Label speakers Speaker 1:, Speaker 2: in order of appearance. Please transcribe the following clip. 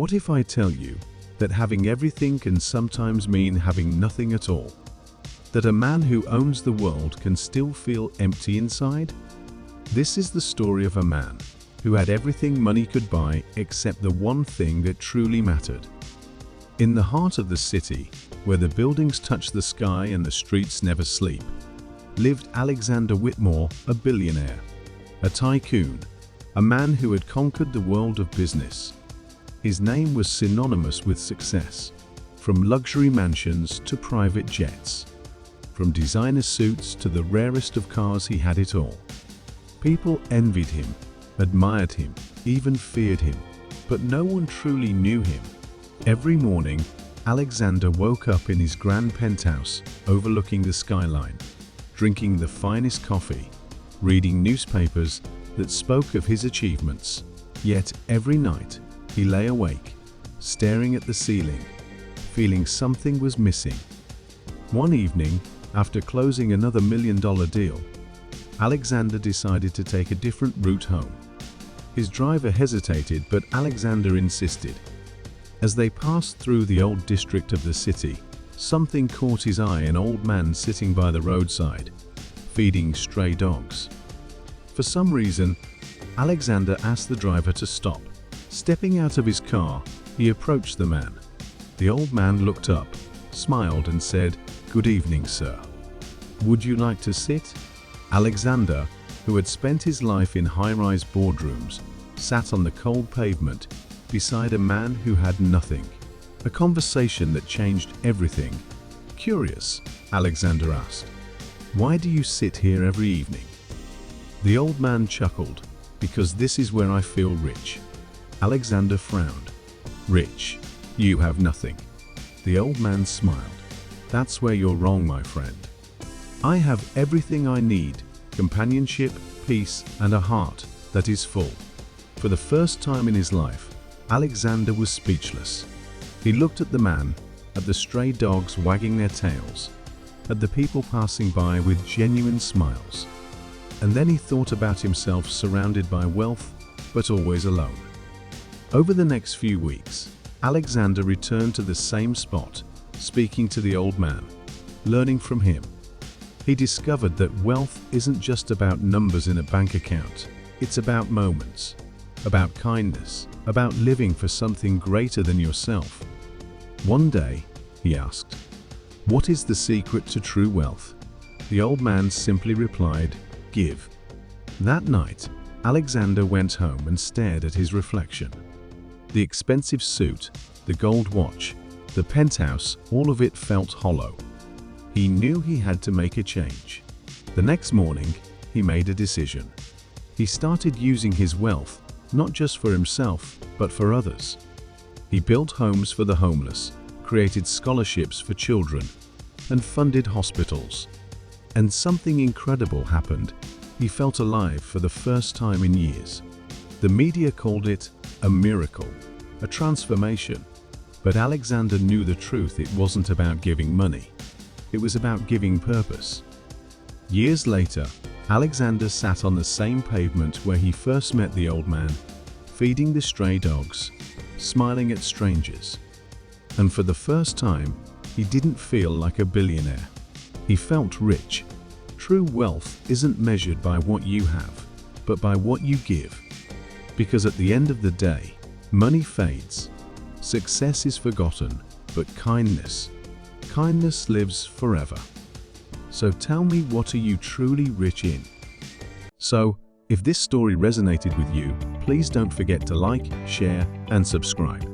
Speaker 1: What if I tell you that having everything can sometimes mean having nothing at all? That a man who owns the world can still feel empty inside? This is the story of a man who had everything money could buy except the one thing that truly mattered. In the heart of the city, where the buildings touch the sky and the streets never sleep, lived Alexander Whitmore, a billionaire, a tycoon, a man who had conquered the world of business. His name was synonymous with success, from luxury mansions to private jets. From designer suits to the rarest of cars, he had it all. People envied him, admired him, even feared him, but no one truly knew him. Every morning, Alexander woke up in his grand penthouse overlooking the skyline, drinking the finest coffee, reading newspapers that spoke of his achievements. Yet every night, he lay awake, staring at the ceiling, feeling something was missing. One evening, after closing another million-dollar deal, Alexander decided to take a different route home. His driver hesitated, but Alexander insisted. As they passed through the old district of the city, something caught his eye: an old man sitting by the roadside, feeding stray dogs. For some reason, Alexander asked the driver to stop. Stepping out of his car, he approached the man. The old man looked up, smiled and said, "Good evening, sir. Would you like to sit?" Alexander, who had spent his life in high-rise boardrooms, sat on the cold pavement beside a man who had nothing. A conversation that changed everything. "Curious," Alexander asked. "Why do you sit here every evening?" The old man chuckled. "Because this is where I feel rich." Alexander frowned. "Rich? You have nothing." The old man smiled. "That's where you're wrong, my friend. I have everything I need: companionship, peace, and a heart that is full." For the first time in his life, Alexander was speechless. He looked at the man, at the stray dogs wagging their tails, at the people passing by with genuine smiles. And then he thought about himself surrounded by wealth, but always alone. Over the next few weeks, Alexander returned to the same spot, speaking to the old man, learning from him. He discovered that wealth isn't just about numbers in a bank account. It's about moments, about kindness, about living for something greater than yourself. One day, he asked, "What is the secret to true wealth?" The old man simply replied, "Give." That night, Alexander went home and stared at his reflection. The expensive suit, the gold watch, the penthouse, all of it felt hollow. He knew he had to make a change. The next morning, he made a decision. He started using his wealth, not just for himself, but for others. He built homes for the homeless, created scholarships for children, and funded hospitals. And something incredible happened. He felt alive for the first time in years. The media called it a miracle, a transformation. But Alexander knew the truth. It wasn't about giving money. It was about giving purpose. Years later, Alexander sat on the same pavement where he first met the old man, feeding the stray dogs, smiling at strangers. And for the first time, he didn't feel like a billionaire. He felt rich. True wealth isn't measured by what you have, but by what you give. Because at the end of the day, money fades, success is forgotten, but kindness lives forever. So tell me, what are you truly rich in? So, if this story resonated with you, please don't forget to like, share, and subscribe.